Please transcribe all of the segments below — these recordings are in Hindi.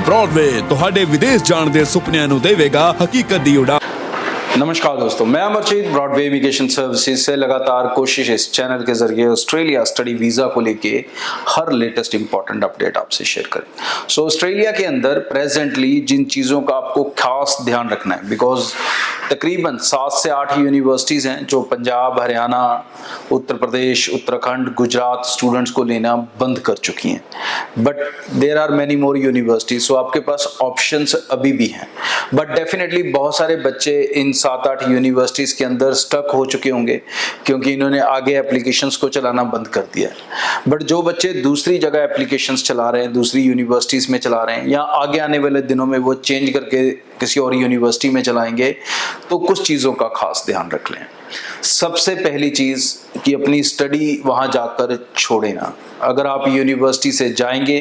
ब्रॉडवे ਤੁਹਾਡੇ ਵਿਦੇਸ਼ ਜਾਣ ਦੇ ਸੁਪਨਿਆਂ ਨੂੰ ਦੇਵੇਗਾ ਹਕੀਕਤ ਦੀ ਉਡਾਨ। नमस्कार दोस्तों, मैं अमरजीत ब्रॉडवे इमिग्रेशन सर्विसेज से लगातार कोशिश इस चैनल के जरिए ऑस्ट्रेलिया स्टडी वीज़ा को लेके हर लेटेस्ट इंपॉर्टेंट अपडेट आपसे शेयर करें। सो ऑस्ट्रेलिया के अंदर प्रेजेंटली जिन चीज़ों का आपको खास ध्यान रखना है, बिकॉज तकरीबन 7 से 8 यूनिवर्सिटीज़ हैं जो पंजाब, हरियाणा, उत्तर प्रदेश, उत्तराखंड, गुजरात स्टूडेंट्स को लेना बंद कर चुकी हैं, but there are many more universities. So आपके पास ऑप्शंस अभी भी हैं, बट डेफिनेटली बहुत सारे बच्चे इन 7-8 यूनिवर्सिटीज़ के अंदर स्टक हो चुके होंगे क्योंकि इन्होंने आगे एप्लीकेशंस को चलाना बंद कर दिया है। बट जो बच्चे दूसरी जगह एप्लीकेशंस चला रहे हैं, दूसरी यूनिवर्सिटीज़ में चला रहे हैं, या आगे आने वाले दिनों में वो चेंज करके किसी और यूनिवर्सिटी में चलाएंगे, तो कुछ चीज़ों का खास ध्यान रख लें। सबसे पहली चीज़ कि अपनी स्टडी वहाँ जाकर छोड़े ना। अगर आप यूनिवर्सिटी से जाएंगे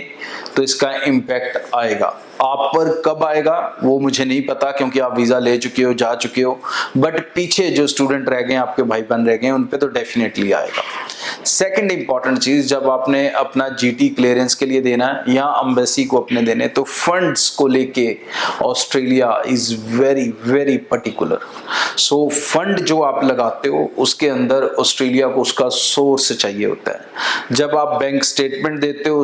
तो इसका इम्पैक्ट आएगा। आप पर कब आएगा वो मुझे नहीं पता क्योंकि आप वीज़ा ले चुके हो, जा चुके हो, बट पीछे जो स्टूडेंट रह गए, आपके भाई बहन रह गए, उन पे तो डेफिनेटली आएगा। सेकंड इंपॉर्टेंट चीज़, जब आपने अपना जीटी क्लियरेंस के लिए देना है या एम्बेसी को अपने देने, तो फंड्स को लेके Australia is very very particular. So fund जो आप लगाते हो उसके अंदर ऑस्ट्रेलिया को उसका सोर्स चाहिए होता है। जब आप बैंक स्टेटमेंट देते हो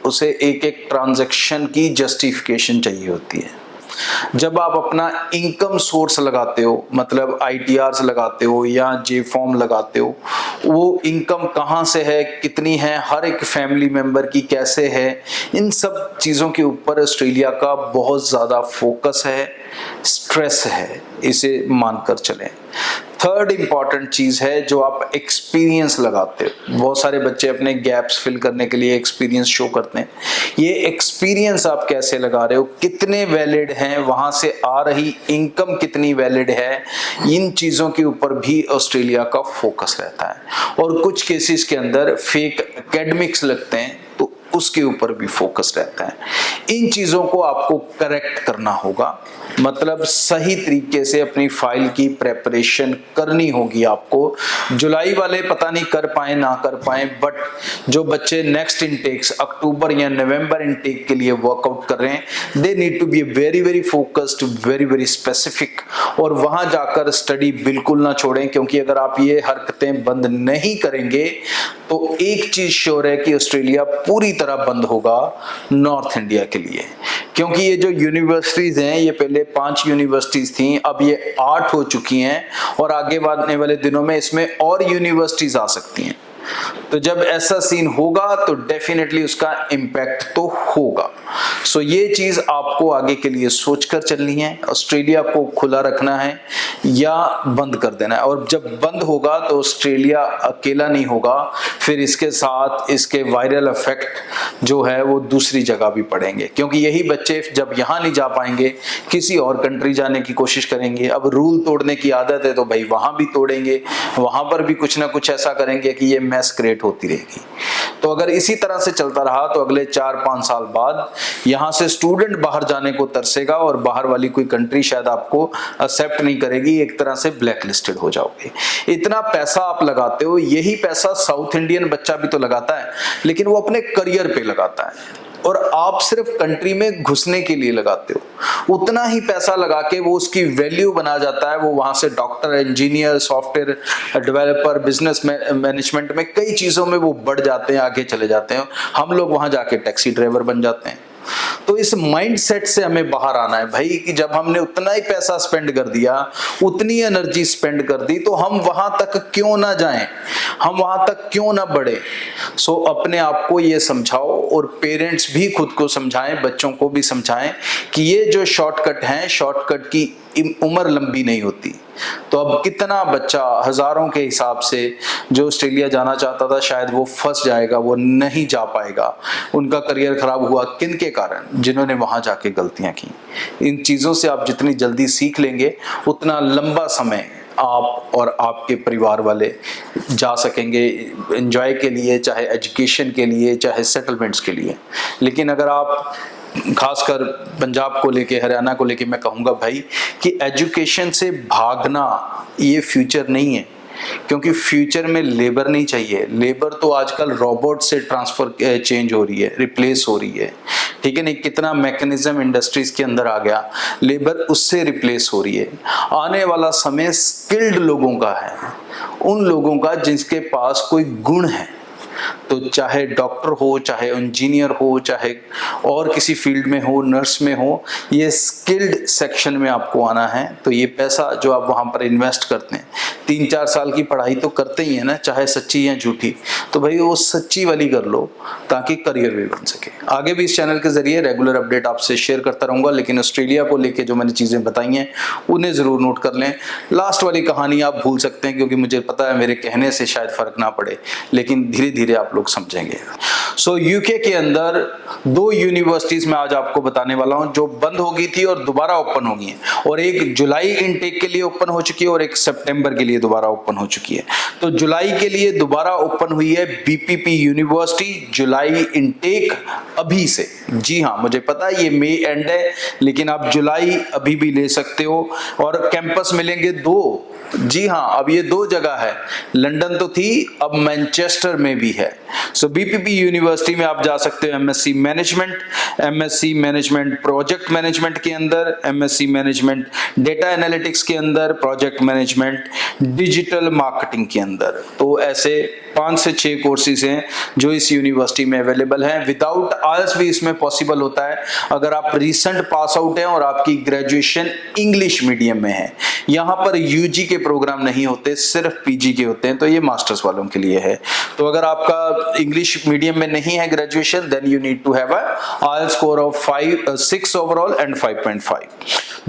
उसे एक एक ट्रांजैक्शन की जस्टिफिकेशन चाहिए होती है। जब आप अपना इनकम सोर्स लगाते हो, मतलब ITRs लगाते हो या जे फॉर्म लगाते हो, वो इनकम कहाँ से है, कितनी है, हर एक फैमिली मेंबर की कैसे है, इन सब चीज़ों के ऊपर ऑस्ट्रेलिया का बहुत ज़्यादा फोकस है, स्ट्रेस है, इसे मानकर चलें। थर्ड इंपॉर्टेंट चीज़ है जो आप एक्सपीरियंस लगाते हो। बहुत सारे बच्चे अपने गैप्स फिल करने के लिए एक्सपीरियंस शो करते हैं। ये एक्सपीरियंस आप कैसे लगा रहे हो, कितने वैलिड हैं, वहाँ से आ रही इनकम कितनी वैलिड है, इन चीज़ों के ऊपर भी ऑस्ट्रेलिया का फोकस रहता है। और कुछ केसेस के अंदर फेक एकेडमिक्स लगते हैं तो उसके ऊपर भी फोकस रहता है। इन चीज़ों को आपको करेक्ट करना होगा, मतलब सही तरीके से अपनी फाइल की प्रेपरेशन करनी होगी आपको। जुलाई वाले पता नहीं कर पाए ना कर पाए, बट जो बच्चे नेक्स्ट इनटेक्स अक्टूबर या नवंबर इनटेक के लिए वर्कआउट कर रहे हैं, they need to be very very focused, very very specific, और वहां जाकर स्टडी बिल्कुल ना छोड़ें, क्योंकि अगर आप ये हरकतें बंद नहीं करेंगे तो एक चीज श्योर है कि ऑस्ट्रेलिया पूरी तरह बंद होगा नॉर्थ इंडिया के लिए। क्योंकि ये जो यूनिवर्सिटीज हैं, ये पहले 5 यूनिवर्सिटीज थी, अब ये 8 हो चुकी हैं, और आगे आने वाले दिनों में इसमें और यूनिवर्सिटीज आ सकती हैं। तो जब ऐसा सीन होगा तो डेफिनेटली उसका इम्पैक्ट तो होगा। सो ये चीज आपको आगे के लिए सोचकर चलनी है। ऑस्ट्रेलिया को खुला रखना है या बंद कर देना है, और जब बंद होगा तो ऑस्ट्रेलिया अकेला नहीं होगा, फिर इसके साथ इसके वायरल इफेक्ट जो है वो दूसरी जगह भी पड़ेंगे, क्योंकि यही बच्चे जब यहाँ नहीं जा पाएंगे किसी और कंट्री जाने की कोशिश करेंगे। अब रूल तोड़ने की आदत है तो भाई वहाँ भी तोड़ेंगे, वहाँ पर भी कुछ ना कुछ ऐसा करेंगे कि ये मैस क्रिएट होती रहेगी। तो अगर इसी तरह से चलता रहा तो अगले 4-5 साल बाद यहाँ से स्टूडेंट बाहर जाने को तरसेगा, और बाहर वाली कोई कंट्री शायद आपको एक्सेप्ट नहीं करेगी, एक तरह से ब्लैक लिस्टेड हो जाओगे। इतना पैसा आप लगाते हो, यही पैसा साउथ इंडियन बच्चा भी तो लगाता है, लेकिन वो अपने करियर पे लगाता है, और आप सिर्फ कंट्री में घुसने के लिए लगाते हो। उतना ही पैसा लगा के वो उसकी वैल्यू बना जाता है, वो वहां से doctor, engineer, software developer, business management में कई चीजों में वो बढ़ जाते हैं, आगे चले जाते हैं। हम लोग वहां जाके टैक्सी ड्राइवर बन जाते हैं। तो इस माइंडसेट से हमें बाहर आना है भाई, कि जब हमने उतना ही पैसा स्पेंड कर दिया, उतनी एनर्जी स्पेंड कर दी, तो हम वहां तक क्यों ना जाएं, हम वहां तक क्यों ना बढ़े। सो अपने आप को ये समझाओ, और पेरेंट्स भी खुद को समझाएं, बच्चों को भी समझाएं कि ये जो शॉर्टकट हैं, शॉर्टकट की उम्र लंबी नहीं होती। तो अब कितना बच्चा, हजारों के हिसाब से, जो ऑस्ट्रेलिया जाना चाहता था, शायद वो फंस जाएगा, वो नहीं जा पाएगा। उनका करियर खराब हुआ किन के कारण? जिन्होंने वहां जाके गलतियां की। इन चीजों से आप जितनी जल्दी सीख लेंगे उतना लंबा समय आप और आपके परिवार वाले जा सकेंगे एंजॉय के लिए, चाहे एजुकेशन के लिए, चाहे सेटलमेंट्स के लिए। लेकिन अगर आप खासकर पंजाब को लेके, हरियाणा को लेके मैं कहूँगा भाई कि एजुकेशन से भागना ये फ्यूचर नहीं है। क्योंकि फ्यूचर में लेबर नहीं चाहिए। लेबर तो आजकल रोबोट से ट्रांसफर चेंज हो रही है, रिप्लेस हो रही है। ठीक है नहीं, कितना मैकेनिज्म इंडस्ट्रीज के अंदर आ गया, लेबर उससे रिप्लेस हो रही है। आने वाला समय स्किल्ड लोगों का है, उन लोगों का जिनके पास कोई गुण है। तो चाहे डॉक्टर हो, चाहे इंजीनियर हो, चाहे और किसी फील्ड में हो, नर्स में हो, ये स्किल्ड सेक्शन में आपको आना है। तो ये पैसा जो आप वहां पर इन्वेस्ट करते हैं, 3-4 साल की पढ़ाई तो करते ही है ना, चाहे सच्ची या झूठी, तो भाई वो सच्ची वाली कर लो ताकि करियर भी बन सके। आगे भी इस चैनल के जरिए रेगुलर अपडेट आपसे शेयर करता रहूंगा, लेकिन ऑस्ट्रेलिया को लेके जो मैंने चीजें बताई हैं उन्हें जरूर नोट कर लें। लास्ट वाली कहानी आप भूल सकते हैं, क्योंकि मुझे पता है मेरे कहने से शायद फर्क ना पड़े, लेकिन धीरे धीरे आप लोग समझेंगे। सो यूके के अंदर 2 यूनिवर्सिटीज में आज आपको बताने वाला हूं जो बंद हो गई थी और दोबारा ओपन हो गई हैं, और एक जुलाई इनटेक के लिए ओपन हो चुकी है और एक सितंबर के लिए दोबारा ओपन हो चुकी है। तो जुलाई के लिए दोबारा ओपन हुई है बीपीपी यूनिवर्सिटी, जुलाई इनटेक अभी से। जी हाँ, मुझे पता है ये मई एंड है, लेकिन आप जुलाई अभी भी ले सकते हो। और कैंपस मिलेंगे 2। जी हाँ, अब ये 2 जगह है, लंदन तो थी, अब मैनचेस्टर में भी है। सो बीपीपी यूनिवर्सिटी में आप जा सकते हो एमएससी मैनेजमेंट प्रोजेक्ट मैनेजमेंट के अंदर, एमएससी मैनेजमेंट डेटा एनालिटिक्स के अंदर, प्रोजेक्ट मैनेजमेंट डिजिटल मार्केटिंग के अंदर। तो ऐसे 5 से 6 कोर्सेज हैं जो इस यूनिवर्सिटी में अवेलेबल हैं। विदाउट आइल्स भी इसमें पॉसिबल होता है अगर आप रिसेंट पास आउट हैं और आपकी ग्रेजुएशन इंग्लिश मीडियम में है। यहाँ पर यूजी के प्रोग्राम नहीं होते, सिर्फ पीजी के होते हैं, तो ये मास्टर्स वालों के लिए है। तो अगर आपका इंग्लिश मीडियम में नहीं है graduation, then you need to have a IELTS score of 6 overall and 5.5।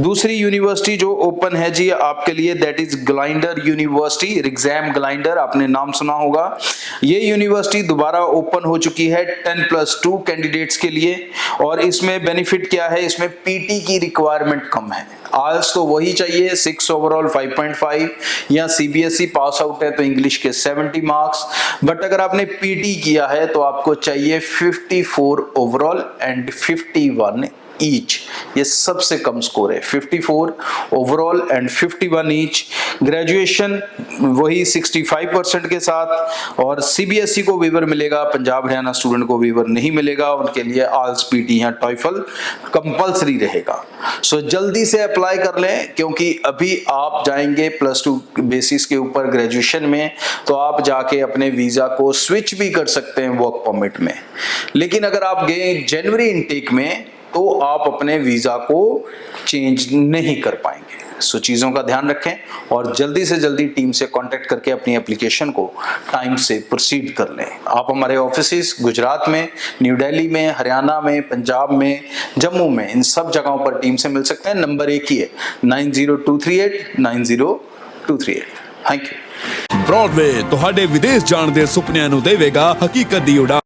दूसरी यूनिवर्सिटी जो ओपन है जी आपके लिए, that is Glyndwr university, Wrexham Glyndwr, आपने नाम सुना होगा। ये यूनिवर्सिटी दोबारा ओपन हो चुकी है 10+2 कैंडिडेट्स के लिए। और इसमें बेनिफिट क्या है, इसमें पीटी की रिक्वायरमेंट कम है। आइल्स तो वही चाहिए 6 ओवरऑल 5.5, या सीबीएसई पास आउट है तो इंग्लिश के 70 मार्क्स। बट अगर आपने पीटी किया है तो आपको चाहिए 54 ओवरऑल एंड 51 ईच। ये सबसे कम स्कोर है, 54 ओवरऑल एंड 51 ईच। ग्रेजुएशन वही 65% के साथ। और सीबीएसई को वेवर मिलेगा, पंजाब हरियाणा स्टूडेंट को वेवर नहीं मिलेगा, उनके लिए आइल्स पीटी या टॉयफल कंपलसरी रहेगा। सो जल्दी से अप्लाई कर लें, क्योंकि अभी आप जाएंगे +2 बेसिस के ऊपर ग्रेजुएशन में, तो आप जाके अपने वीजा को स्विच भी कर सकते हैं वर्क परमिट में। लेकिन अगर आप गए जनवरी इनटेक में तो आप अपने वीजा को चेंज नहीं कर पाएंगे। सो चीजों का ध्यान रखें और जल्दी से जल्दी टीम से कांटेक्ट करके अपनी एप्लीकेशन को टाइम से प्रोसीड कर लें। आप हमारे ऑफिसेस गुजरात में, न्यू दिल्ली में, हरियाणा में, पंजाब में, जम्मू में, इन सब जगहों पर टीम से मिल सकते हैं। नंबर एक ही है 9023890238। Thank you. ब्रॉडवे ਤੁਹਾਡੇ ਵਿਦੇਸ਼ ਜਾਣ ਦੇ ਸੁਪਨਿਆਂ ਨੂੰ ਦੇਵੇਗਾ ਹਕੀਕਤ ਦੀ ਉਡਾਨ।